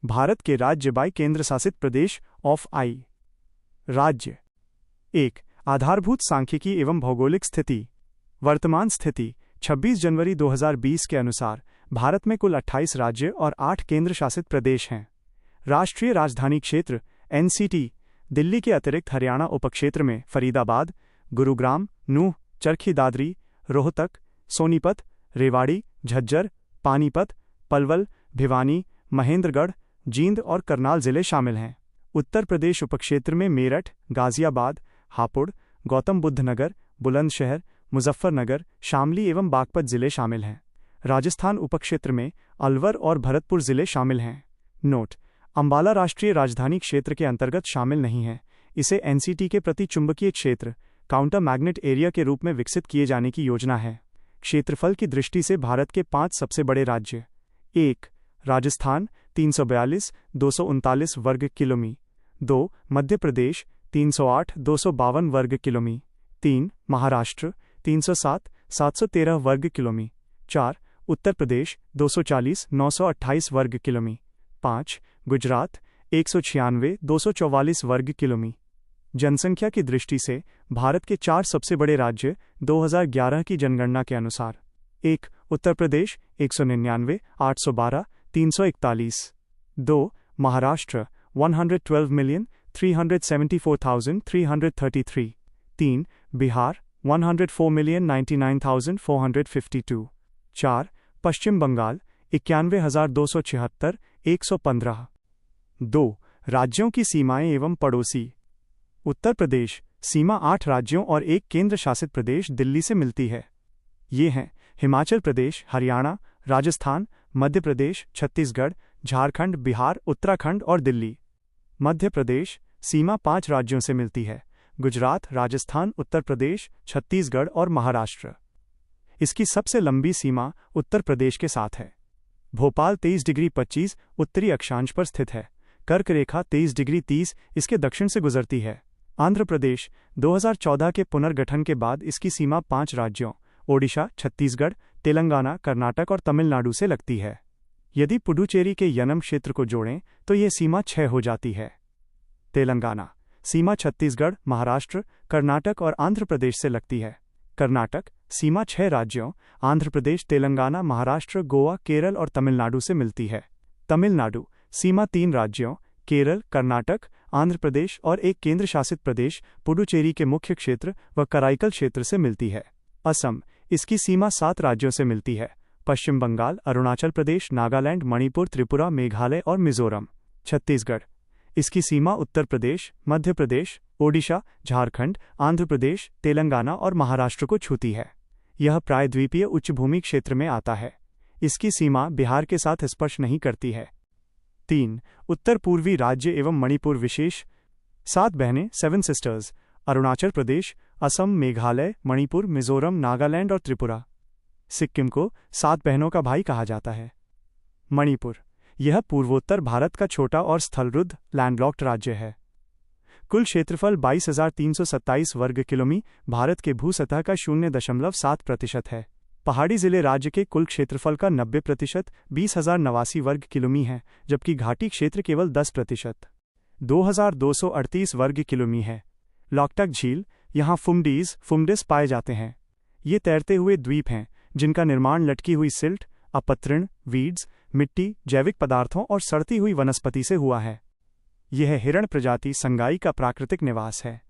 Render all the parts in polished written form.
भारत के राज्य बाई केंद्र शासित प्रदेश ऑफ आई। राज्य। 1. आधारभूत सांख्यिकी एवं भौगोलिक स्थिति। वर्तमान स्थिति 26 जनवरी 2020 के अनुसार भारत में कुल 28 राज्य और 8 केंद्र शासित प्रदेश हैं। राष्ट्रीय राजधानी क्षेत्र एनसीटी दिल्ली के अतिरिक्त हरियाणा उपक्षेत्र में फरीदाबाद, गुरुग्राम, नूंह, चरखी दादरी, रोहतक, सोनीपत, रेवाड़ी, झज्जर, पानीपत, पलवल, भिवानी, महेंद्रगढ़, जींद और करनाल जिले शामिल हैं। उत्तर प्रदेश उपक्षेत्र में मेरठ, गाजियाबाद, हापुड़, गौतम बुद्ध नगर, बुलंदशहर, मुजफ्फरनगर, शामली एवं बागपत जिले शामिल हैं। राजस्थान उपक्षेत्र में अलवर और भरतपुर जिले शामिल हैं। नोट: अंबाला राष्ट्रीय राजधानी क्षेत्र के अंतर्गत शामिल नहीं है। इसे एनसीटी के प्रति चुंबकीय क्षेत्र काउंटर मैग्नेट एरिया के रूप में विकसित किए जाने की योजना है। क्षेत्रफल की दृष्टि से भारत के 5 सबसे बड़े राज्य: 1. राजस्थान 342,239 वर्ग किलोमी। 2. मध्य प्रदेश 308,252 वर्ग किलोमी। 3. महाराष्ट्र 307,713 वर्ग किलोमी। 4. उत्तर प्रदेश 240,928 वर्ग किलोमी। 5. गुजरात 196,244 वर्ग किलोमी। जनसंख्या की दृष्टि से भारत के 4 सबसे बड़े राज्य 2011 की जनगणना के अनुसार: 1. उत्तर प्रदेश 199,812 341। 2. महाराष्ट्र 112,374,333। 3. बिहार 104,099,452। 4. पश्चिम बंगाल 91,276 115। 2. राज्यों की सीमाएं एवं पड़ोसी। उत्तर प्रदेश सीमा 8 राज्यों और 1 केंद्र शासित प्रदेश दिल्ली से मिलती है। ये हैं हिमाचल प्रदेश, हरियाणा, राजस्थान, मध्य प्रदेश, छत्तीसगढ़, झारखंड, बिहार, उत्तराखंड और दिल्ली। मध्य प्रदेश सीमा 5 राज्यों से मिलती है: गुजरात, राजस्थान, उत्तर प्रदेश, छत्तीसगढ़ और महाराष्ट्र। इसकी सबसे लंबी सीमा उत्तर प्रदेश के साथ है। भोपाल 23 डिग्री 25 उत्तरी अक्षांश पर स्थित है। कर्क रेखा 23 डिग्री 30 इसके दक्षिण से गुजरती है। आंध्र प्रदेश 2014 के पुनर्गठन के बाद इसकी सीमा 5 राज्यों ओडिशा, छत्तीसगढ़, तेलंगाना, कर्नाटक और तमिलनाडु से लगती है। यदि पुडुचेरी के यनम क्षेत्र को जोड़ें तो यह सीमा 6 हो जाती है। तेलंगाना सीमा छत्तीसगढ़, महाराष्ट्र, कर्नाटक और आंध्र प्रदेश से लगती है। कर्नाटक सीमा 6 राज्यों आंध्र प्रदेश, तेलंगाना, महाराष्ट्र, गोवा, केरल और तमिलनाडु से मिलती है। तमिलनाडु सीमा 3 राज्यों केरल, कर्नाटक, आंध्र प्रदेश और 1 केंद्र शासित प्रदेश पुडुचेरी के मुख्य क्षेत्र व कराईकल क्षेत्र से मिलती है। असम इसकी सीमा 7 राज्यों से मिलती है: पश्चिम बंगाल, अरुणाचल प्रदेश, नागालैंड, मणिपुर, त्रिपुरा, मेघालय और मिजोरम। छत्तीसगढ़ इसकी सीमा उत्तर प्रदेश, मध्य प्रदेश, ओडिशा, झारखंड, आंध्र प्रदेश, तेलंगाना और महाराष्ट्र को छूती है। यह प्रायद्वीपीय उच्चभूमि क्षेत्र में आता है। इसकी सीमा बिहार के साथ स्पर्श नहीं करती है। 3. उत्तर पूर्वी राज्य एवं मणिपुर विशेष 7 बहनें 7 सिस्टर्स: अरुणाचल प्रदेश, असम, मेघालय, मणिपुर, मिजोरम, नागालैंड और त्रिपुरा। सिक्किम को 7 बहनों का भाई कहा जाता है। मणिपुर यह पूर्वोत्तर भारत का छोटा और स्थलरुद्ध लैंडलॉक्ड राज्य है। कुल क्षेत्रफल 22,327 वर्ग किलोमी भारत के भूसतह का 0.7% है। पहाड़ी जिले राज्य के कुल क्षेत्रफल का 90% 20,089 वर्ग किलोमी है, जबकि घाटी क्षेत्र केवल 10% 2,238 वर्ग किलोमी है। लॉकटक झील यहाँ फुमडिस पाए जाते हैं। ये तैरते हुए द्वीप हैं जिनका निर्माण लटकी हुई सिल्ट, अपतृण, वीड्स, मिट्टी, जैविक पदार्थों और सड़ती हुई वनस्पति से हुआ है। यह हिरण प्रजाति संगाई का प्राकृतिक निवास है।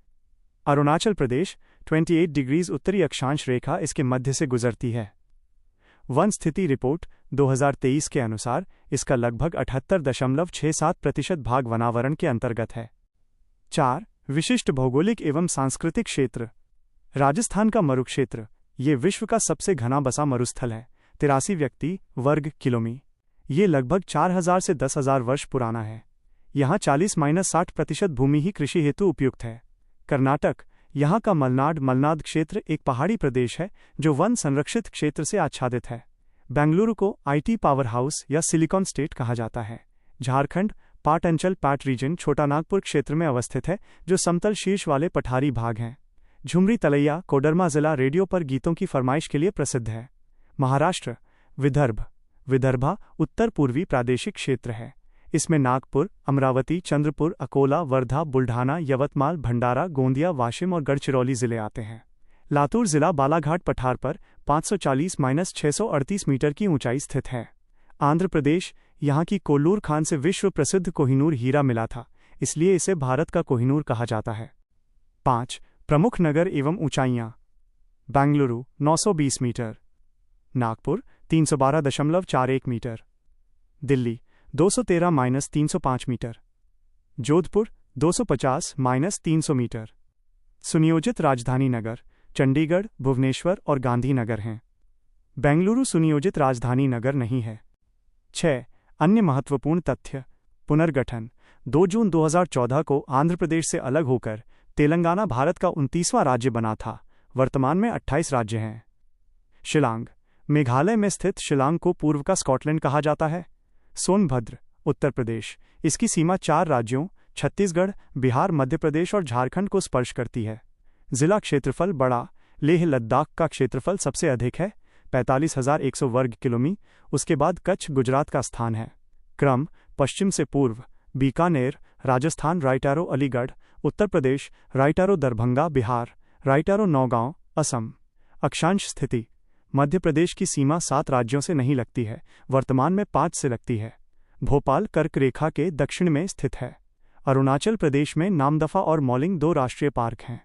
अरुणाचल प्रदेश 28 डिग्रीज उत्तरी अक्षांश रेखा इसके मध्य से गुजरती है। वन स्थिति रिपोर्ट 2023 के अनुसार इसका लगभग 78.67% भाग वनावरण के अंतर्गत है। 4. विशिष्ट भौगोलिक एवं सांस्कृतिक क्षेत्र। राजस्थान का मरुक्षेत्र ये विश्व का सबसे घना बसा मरुस्थल है। 83 व्यक्ति वर्ग किलोमी। ये लगभग 4,000 से 10,000 वर्ष पुराना है। यहाँ 40-60% भूमि ही कृषि हेतु उपयुक्त है। कर्नाटक यहाँ का मलनाड क्षेत्र एक पहाड़ी प्रदेश है जो वन संरक्षित क्षेत्र से आच्छादित है। बेंगलुरु को आईटी पावर हाउस या सिलिकॉन स्टेट कहा जाता है। झारखंड पाटंचल पैट रीजन छोटा नागपुर क्षेत्र में अवस्थित है जो समतल शीर्ष वाले पठारी भाग हैं। झुमरी तलैया कोडरमा जिला रेडियो पर गीतों की फरमाइश के लिए प्रसिद्ध है। महाराष्ट्र विदर्भा उत्तर पूर्वी प्रादेशिक क्षेत्र है। इसमें नागपुर, अमरावती, चंद्रपुर, अकोला, वर्धा, बुल्ढाना, यवतमाल, भंडारा, गोंदिया, वाशिम और गढ़चिरौली जिले आते हैं। लातूर जिला बालाघाट पठार पर 540-638 मीटर की ऊंचाई स्थित है। आंध्र प्रदेश, यहाँ की कोल्लूर खान से विश्व प्रसिद्ध कोहिनूर हीरा मिला था, इसलिए इसे भारत का कोहिनूर कहा जाता है। 5. प्रमुख नगर एवं ऊंचाइयाँ। Bengaluru 920 metre, Nagpur 312.41 metre, Delhi 213-305 metre, Jodhpur 250-300 metre. सुनियोजित राजधानी नगर चंडीगढ़, भुवनेश्वर और गांधीनगर हैं। बेंगलुरु सुनियोजित राजधानी नगर नहीं है। 6. अन्य महत्वपूर्ण तथ्य। पुनर्गठन 2 जून 2014 को आंध्र प्रदेश से अलग होकर तेलंगाना भारत का 29वां राज्य बना था। वर्तमान में 28 राज्य हैं। शिलांग मेघालय में स्थित शिलांग को पूर्व का स्कॉटलैंड कहा जाता है। सोनभद्र उत्तर प्रदेश, इसकी सीमा 4 राज्यों छत्तीसगढ़, बिहार, मध्य प्रदेश और झारखंड को स्पर्श करती है। जिला क्षेत्रफल बड़ा, लेह लद्दाख का क्षेत्रफल सबसे अधिक है 45,100 वर्ग किलोमीटर, उसके बाद कच्छ गुजरात का स्थान है। क्रम पश्चिम से पूर्व Bikaner Rajasthan, right arrow Aligarh Uttar Pradesh, right arrow Darbhanga Bihar, right arrow Naugaon Assam. अक्षांश स्थिति मध्य प्रदेश की सीमा 7 राज्यों से नहीं लगती है, वर्तमान में 5 से लगती है। भोपाल कर्क रेखा के दक्षिण में स्थित है। अरुणाचल प्रदेश में नामदफा और मौलिंग 2 राष्ट्रीय पार्क हैं।